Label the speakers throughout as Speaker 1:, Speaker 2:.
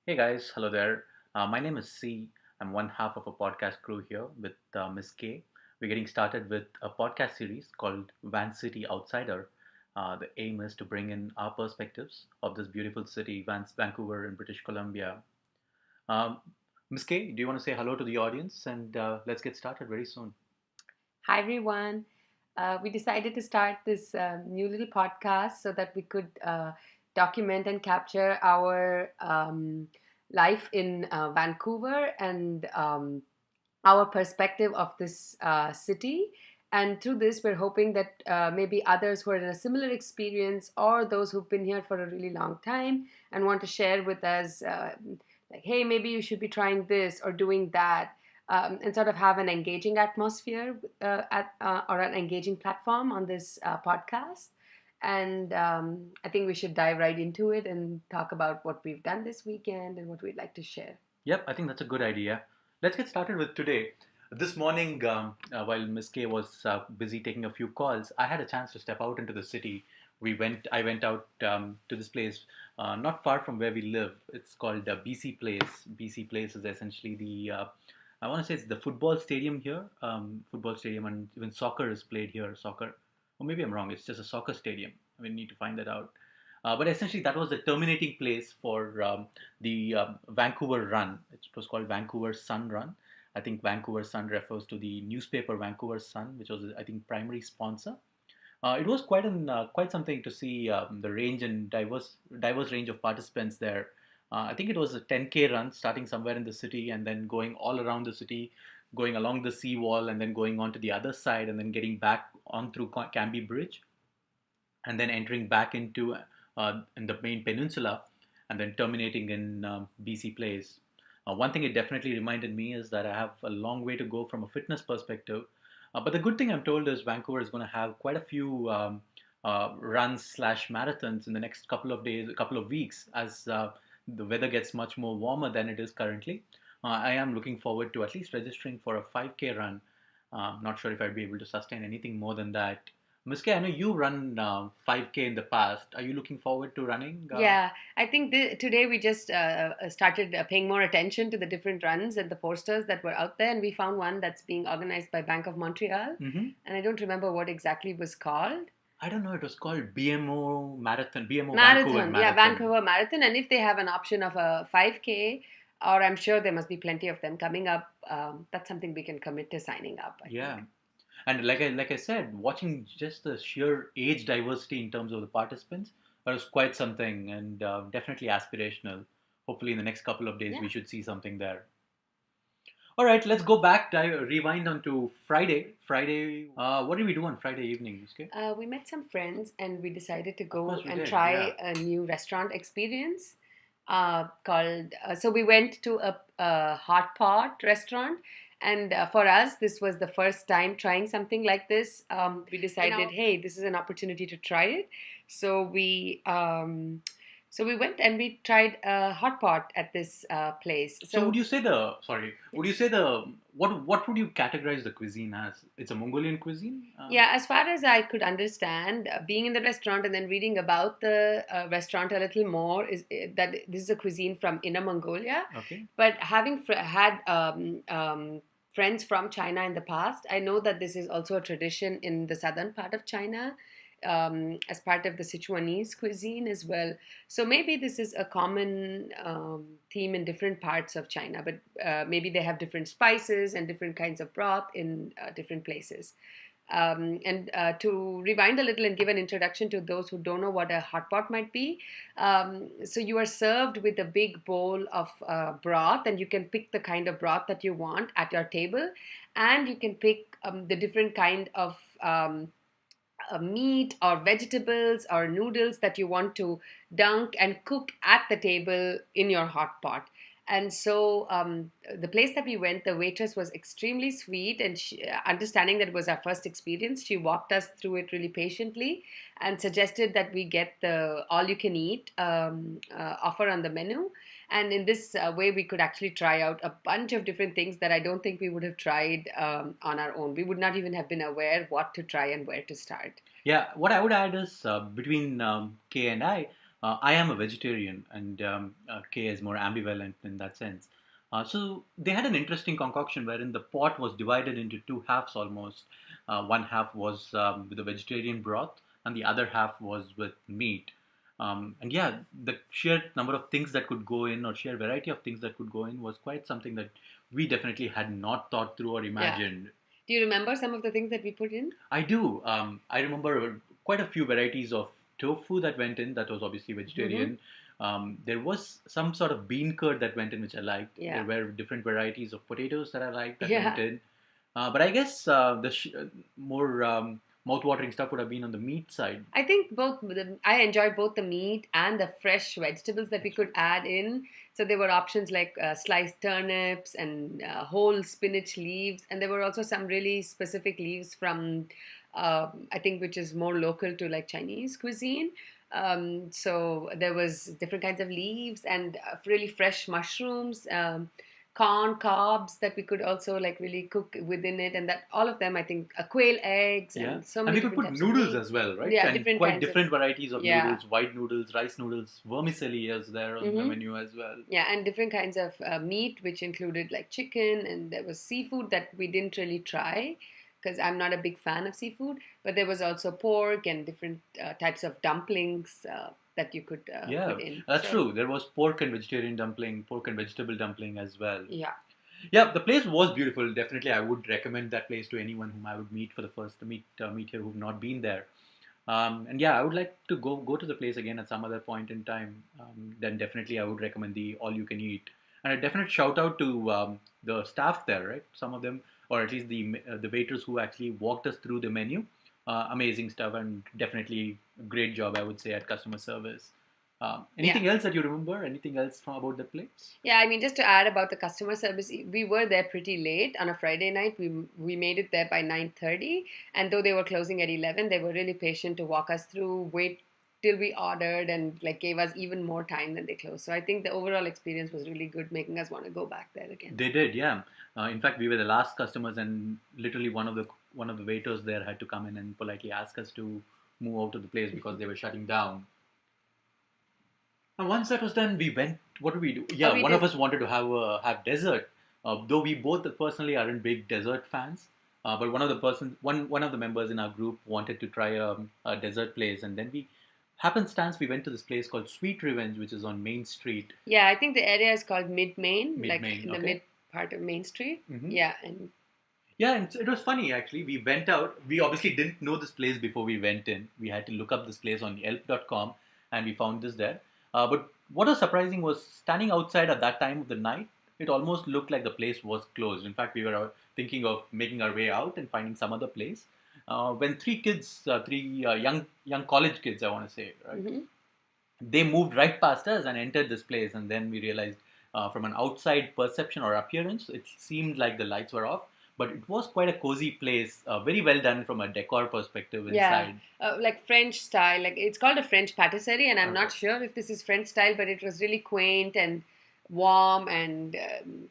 Speaker 1: Hey guys, hello there. My name is C. I'm one half of a podcast crew here with Miss K. We're getting started with a podcast series called VanCity Outsider. The aim is to bring in our perspectives of this beautiful city, Vancouver in British Columbia. Um, Miss K, do you want to say hello to the audience? And let's get started very soon.
Speaker 2: Hi, everyone. We decided to start this new little podcast so that we could document and capture our life in Vancouver and our perspective of this city. And through this, we're hoping that maybe others who are in a similar experience or those who've been here for a really long time and want to share with us, like, hey, maybe you should be trying this or doing that, and sort of have an engaging atmosphere or an engaging platform on this podcast. And I think we should dive right into it and talk about what we've done this weekend and what we'd like to share.
Speaker 1: Yep, I think that's a good idea. Let's get started with today. This morning, while Miss K was busy taking a few calls, I had a chance to step out into the city. I went out to this place not far from where we live. It's called BC Place. BC Place is essentially I want to say it's the football stadium here. Football stadium, and even soccer is played here. Soccer, or maybe I'm wrong. It's just a soccer stadium. We need to find that out. But essentially, that was the terminating place for the Vancouver Run. It was called Vancouver Sun Run. I think Vancouver Sun refers to the newspaper Vancouver Sun, which was, I think, primary sponsor. It was quite something to see the range and diverse range of participants there. I think it was a 10K run starting somewhere in the city and then going all around the city, going along the seawall and then going on to the other side and then getting back on through Cambie Bridge and then entering back into in the main peninsula and then terminating in BC Place. One thing it definitely reminded me is that I have a long way to go from a fitness perspective. But the good thing I'm told is Vancouver is going to have quite a few runs slash marathons in the next couple of days, a couple of weeks, as the weather gets much more warmer than it is currently. I am looking forward to at least registering for a 5K run. Not sure if I'd be able to sustain anything more than that. Miss K, I know you run 5K in the past. Are you looking forward to running?
Speaker 2: Yeah, I think today we just started paying more attention to the different runs and the posters that were out there, and we found one that's being organized by Bank of Montreal,
Speaker 1: Hmm.
Speaker 2: and I don't remember what exactly it was called.
Speaker 1: I don't know. It was called BMO Marathon, BMO Vancouver
Speaker 2: Marathon, yeah,
Speaker 1: Marathon.
Speaker 2: Vancouver Marathon, and if they have an option of a 5K, or I'm sure there must be plenty of them coming up, that's something we can commit to signing up, I
Speaker 1: Yeah.
Speaker 2: think.
Speaker 1: And like I said, watching just the sheer age diversity in terms of the participants, that was quite something and definitely aspirational. Hopefully, in the next couple of days,
Speaker 2: Yeah.
Speaker 1: we should see something there. All right, let's go back, rewind onto Friday. Friday, what did we do on Friday evening, Miske?
Speaker 2: We met some friends and we decided to
Speaker 1: Of
Speaker 2: go
Speaker 1: course, we
Speaker 2: and
Speaker 1: did. Yeah.
Speaker 2: try a new restaurant experience called. So we went to a hot pot restaurant, and for us, this was the first time trying something like this. We decided, hey, this is an opportunity to try it. So we went and we tried a hot pot at this place.
Speaker 1: So would
Speaker 2: So
Speaker 1: you say the sorry? Would you say the what would you categorize the cuisine as? It's a Mongolian cuisine.
Speaker 2: yeah, as far as I could understand, being in the restaurant and then reading about the restaurant a little more, is that this is a cuisine from Inner Mongolia.
Speaker 1: Okay.
Speaker 2: But having had friends from China in the past, I know that this is also a tradition in the southern part of China, as part of the Sichuanese cuisine as well. So maybe this is a common theme in different parts of China, but maybe they have different spices and different kinds of broth in different places. And to rewind a little and give an introduction to those who don't know what a hot pot might be, so you are served with a big bowl of broth, and you can pick the kind of broth that you want at your table, and you can pick the different kind of meat or vegetables or noodles that you want to dunk and cook at the table in your hot pot. And so the place that we went, the waitress was extremely sweet, and understanding that it was our first experience, she walked us through it really patiently and suggested that we get the all you can eat offer on the menu. And in this way, we could actually try out a bunch of different things that I don't think we would have tried on our own. We would not even have been aware what to try and where to start.
Speaker 1: Yeah. What I would add is between K and I. I am a vegetarian, and Kay is more ambivalent in that sense. So they had an interesting concoction wherein the pot was divided into two halves almost. One half was with the vegetarian broth, and the other half was with meat. And yeah, the sheer number of things that could go in, or sheer variety of things that could go in, was quite something that we definitely had not thought through or
Speaker 2: Yeah.
Speaker 1: imagined.
Speaker 2: Do you remember some of the things that we put in?
Speaker 1: I do. I remember quite a few varieties of tofu that went in. That was obviously vegetarian. There was some sort of bean curd that went in, which I liked.
Speaker 2: Yeah.
Speaker 1: There were different varieties of potatoes that I liked that
Speaker 2: Yeah.
Speaker 1: went in. But I guess more mouth-watering stuff would have been on the meat side.
Speaker 2: I think I enjoyed both the meat and the fresh vegetables that we could add in. So there were options like sliced turnips and whole spinach leaves, and there were also some really specific leaves from, I think, which is more local to like Chinese cuisine. So there was different kinds of leaves and really fresh mushrooms. Corn cobs that we could also like really cook within it, and that all of them, I think, quail eggs
Speaker 1: Yeah,
Speaker 2: and so
Speaker 1: and
Speaker 2: many
Speaker 1: we could
Speaker 2: different
Speaker 1: put
Speaker 2: types of
Speaker 1: noodles
Speaker 2: meat.
Speaker 1: as well, right?
Speaker 2: Yeah,
Speaker 1: And
Speaker 2: different
Speaker 1: quite
Speaker 2: kinds of
Speaker 1: different varieties of
Speaker 2: yeah.
Speaker 1: noodles, white noodles, rice noodles, vermicelli is there on the menu as well.
Speaker 2: Yeah, and different kinds of meat, which included like chicken, and there was seafood that we didn't really try because I'm not a big fan of seafood. But there was also pork and different types of dumplings that you could
Speaker 1: Yeah,
Speaker 2: put in.
Speaker 1: that's true. There was pork and vegetarian dumpling, pork and vegetable dumpling as well.
Speaker 2: Yeah.
Speaker 1: Yeah, the place was beautiful. Definitely, I would recommend that place to anyone whom I would meet for the first to meet here who've not been there. And yeah, I would like to go to the place again at some other point in time. Then definitely, I would recommend the all you can eat. And a definite shout out to the staff there, right? Some of them, or at least the waiters who actually walked us through the menu. Amazing stuff, and definitely a great job, I would say, at customer service. Anything else that you remember? Anything else from about the place?
Speaker 2: Yeah, I mean, just to add about the customer service, we were there pretty late on a Friday night. We made it there by 9:30, and though they were closing at 11, they were really patient to walk us through, wait till we ordered, and like gave us even more time than they closed. So I think the overall experience was really good, making us want to go back there again.
Speaker 1: They did, yeah. In fact, we were the last customers, and literally one of the waiters there had to come in and politely ask us to move out of the place because they were shutting down. And once that was done, we went. What did we do? Yeah, one of us wanted to have dessert. Though we both personally aren't big dessert fans, but one of the members in our group wanted to try a dessert place, and then happenstance, we went to this place called Sweet Revenge, which is on Main Street.
Speaker 2: Yeah, I think the area is called Mid Main,
Speaker 1: Mid
Speaker 2: like
Speaker 1: Main,
Speaker 2: in the
Speaker 1: okay.
Speaker 2: mid part of Main Street.
Speaker 1: Mhm.
Speaker 2: Yeah, and
Speaker 1: Yeah, and it was funny actually. We went out. We obviously didn't know this place before we went in. We had to look up this place on Yelp.com, and we found this there. But what was surprising was standing outside at that time of the night. It almost looked like the place was closed. In fact, we were thinking of making our way out and finding some other place. When three young college kids, I want to say, right?
Speaker 2: mm-hmm.
Speaker 1: They moved right past us and entered this place, and then we realized from an outside perception or appearance, it seemed like the lights were off, but it was quite a cozy place, very well done from a decor perspective inside.
Speaker 2: Yeah, like French style. Like it's called a French patisserie, and I'm
Speaker 1: Okay.
Speaker 2: not sure if this is French style, but it was really quaint and warm and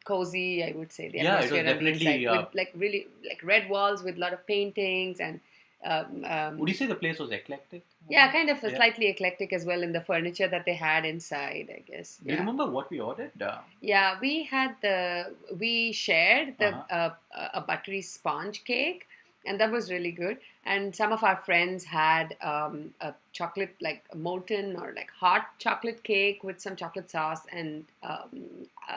Speaker 2: cozy. I would say the
Speaker 1: Yeah, it was
Speaker 2: atmosphere on the
Speaker 1: definitely.
Speaker 2: inside with like really like red walls with a lot of paintings and.
Speaker 1: Would you say the place was eclectic?
Speaker 2: Yeah, kind of
Speaker 1: Yeah.
Speaker 2: slightly eclectic as well in the furniture that they had inside, I guess.
Speaker 1: Do you remember what we ordered?
Speaker 2: Yeah, we shared
Speaker 1: Uh-huh.
Speaker 2: a buttery sponge cake, and that was really good. And some of our friends had a chocolate, like molten or like hot chocolate cake with some chocolate sauce and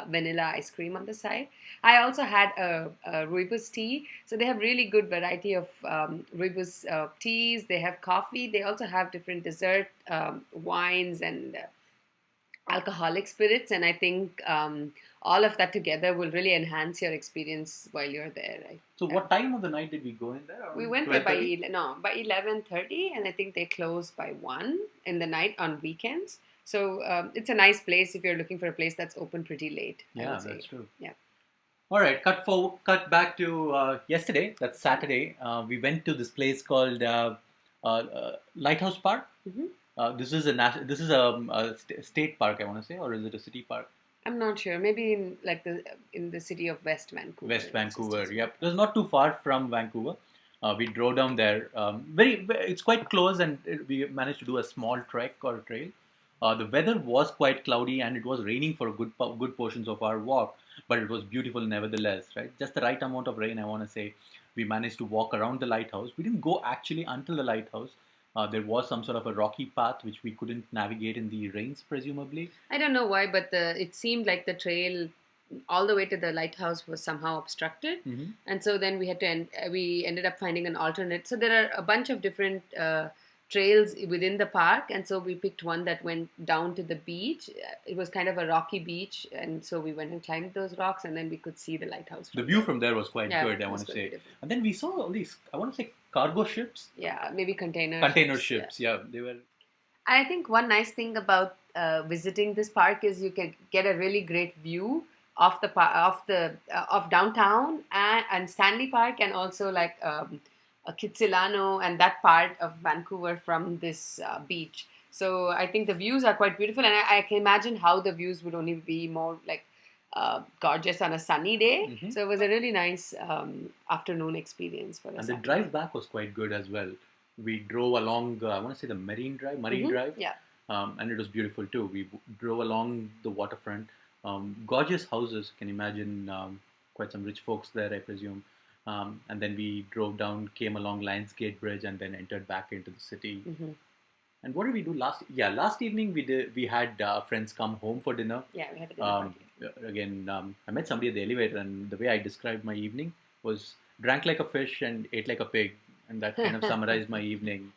Speaker 2: vanilla ice cream on the side. I also had a rooibos tea. So they have really good variety of rooibos teas. They have coffee. They also have different dessert wines and alcoholic spirits, and I think all of that together will really enhance your experience while you're there. Right?
Speaker 1: So, what time of the night did we go in there?
Speaker 2: We went there by
Speaker 1: 12:30?
Speaker 2: by 11:30, and I think they close by 1 in the night on weekends. So it's a nice place if you're looking for a place that's open pretty late. I
Speaker 1: Yeah,
Speaker 2: would say.
Speaker 1: that's true.
Speaker 2: Yeah.
Speaker 1: All right, cut back to yesterday. That's Saturday. We went to this place called Lighthouse Park.
Speaker 2: Mhm.
Speaker 1: This is a state park, I want to say, or is it a city park?
Speaker 2: I'm not sure. Maybe in like in the city of West Vancouver.
Speaker 1: West Vancouver. Yep, it was not too far from Vancouver. We drove down there. It's quite close, and we managed to do a small trek or trail. The weather was quite cloudy and it was raining for good portions of our walk, but it was beautiful nevertheless, right? Just the right amount of rain, I want to say. We managed to walk around the lighthouse. We didn't go actually until the lighthouse. There was some sort of a rocky path which we couldn't navigate in the rains, presumably.
Speaker 2: I don't know why, but it seemed like the trail all the way to the lighthouse was somehow obstructed,
Speaker 1: Mm-hmm.
Speaker 2: and so then we ended up finding an alternate. So there are a bunch of different trails within the park, and so we picked one that went down to the beach. It was kind of a rocky beach, and so we went and climbed those rocks, and then we could see the lighthouse.
Speaker 1: The view from there was quite
Speaker 2: Yeah,
Speaker 1: good, I
Speaker 2: it was
Speaker 1: want to
Speaker 2: very
Speaker 1: say.
Speaker 2: beautiful.
Speaker 1: And then we saw all these, I want to say, cargo ships.
Speaker 2: Yeah, maybe container
Speaker 1: Container
Speaker 2: ships,
Speaker 1: ships, yeah. They were.
Speaker 2: I think one nice thing about visiting this park is you can get a really great view of of downtown and Stanley Park, and also like Kitsilano and that part of Vancouver from this beach. So I think the views are quite beautiful, and I can imagine how the views would only be more like gorgeous on a sunny day.
Speaker 1: Mm-hmm.
Speaker 2: So it was a really nice afternoon experience for us.
Speaker 1: And the drive back was quite good as well. We drove along, I want to say the Marine Drive.
Speaker 2: Yeah.
Speaker 1: And it was beautiful too. We drove along the waterfront. Gorgeous houses, can imagine, quite some rich folks there, I presume. And then we drove down, came along Lionsgate Bridge, and then entered back into the city.
Speaker 2: Mm-hmm.
Speaker 1: And what did we do last? Yeah, last evening we had friends come home for dinner.
Speaker 2: Yeah, we had a dinner party.
Speaker 1: Again, I met somebody at the elevator, and the way I described my evening was drank like a fish and ate like a pig, and that kind of summarized my evening.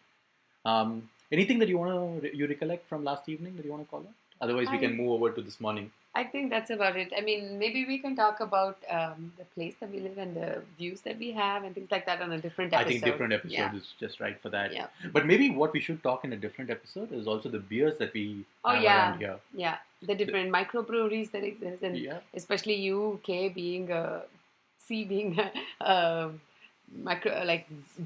Speaker 1: Anything that you recollect from last evening that you want to call out? Otherwise, we can move over to this morning.
Speaker 2: I think that's about it. I mean, maybe we can talk about the place that we live and the views that we have and things like that on a different episode.
Speaker 1: I think different episode
Speaker 2: Yeah.
Speaker 1: is just right for that.
Speaker 2: Yeah.
Speaker 1: But maybe what we should talk in a different episode is also the beers that we have around here.
Speaker 2: Yeah, the different microbreweries that exist, and
Speaker 1: Yeah.
Speaker 2: especially you, Kay, being a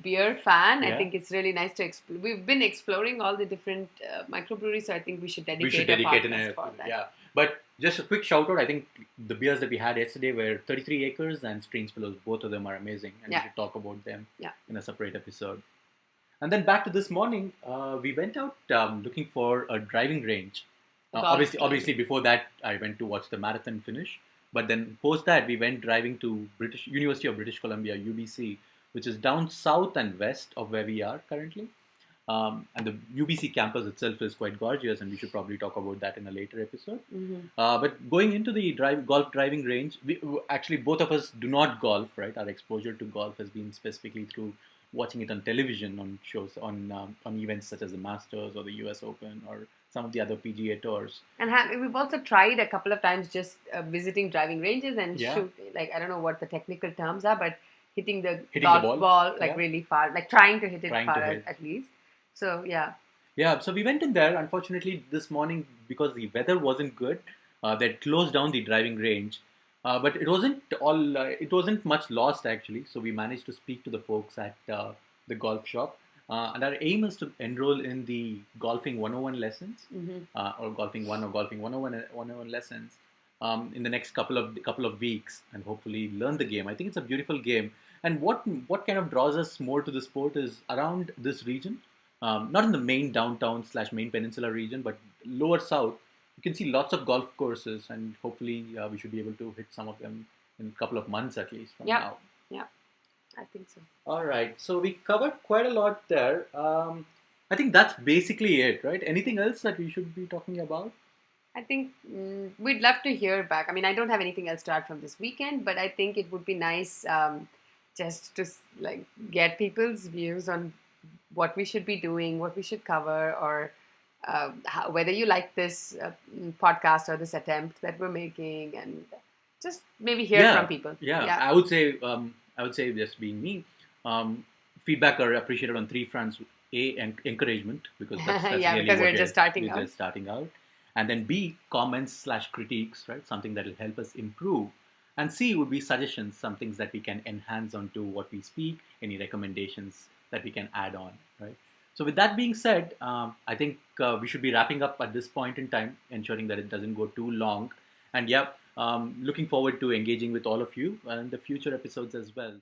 Speaker 2: beer fan.
Speaker 1: Yeah.
Speaker 2: I think it's really nice to explore. We've been exploring all the different microbreweries, so I think we should dedicate a podcast for that.
Speaker 1: Yeah. But just a quick shout out. I think the beers that we had yesterday were 33 Acres and Streamsfellows. Both of them are amazing, and we should talk about them in a separate episode. And then back to this morning, we went out looking for a driving range. Obviously, before that, I went to watch the marathon finish. But then post that, we went driving to University of British Columbia, UBC, which is down south and west of where we are currently. And the UBC campus itself is quite gorgeous, and we should probably talk about that in a later episode.
Speaker 2: Mm-hmm.
Speaker 1: But going into the golf driving range, actually both of us do not golf, right? Our exposure to golf has been specifically through watching it on television, on shows, on events such as the Masters or the US Open or some of the other PGA tours.
Speaker 2: And we've also tried a couple of times just visiting driving ranges and shoot. Like, I don't know what the technical terms are, but hitting the golf ball like really far, like trying to hit it far at least. So yeah, so we went in there. Unfortunately, this morning, because the weather wasn't good, they closed down the driving range. But it wasn't much lost actually. So we managed to speak to the folks at the golf shop, and our aim is to enroll in the golfing 101 lessons, or golfing 1 or golfing 101 lessons in the next couple of weeks, and hopefully learn the game. I think it's a beautiful game. And what kind of draws us more to the sport is around this region. Not in the main downtown / main peninsula region, but lower south, you can see lots of golf courses, and hopefully we should be able to hit some of them in a couple of months at least from now. Yeah, I think so.
Speaker 1: All right, so we covered quite a lot there. I think that's basically it, right? Anything else that we should be talking about?
Speaker 2: I think we'd love to hear back. I mean, I don't have anything else to add from this weekend, but I think it would be nice just to like get people's views on what we should be doing, what we should cover, or whether you like this podcast or this attempt that we're making, and just maybe hear from people.
Speaker 1: Yeah. I would say just being me, feedback are appreciated on three fronts. A, encouragement, because that's really
Speaker 2: because
Speaker 1: what
Speaker 2: we're just starting
Speaker 1: out. And then B, comments / critiques, right? Something that will help us improve. And C would be suggestions, some things that we can enhance onto what we speak, any recommendations that we can add on, right? So with that being said, I think we should be wrapping up at this point in time, ensuring that it doesn't go too long. And looking forward to engaging with all of you in the future episodes as well.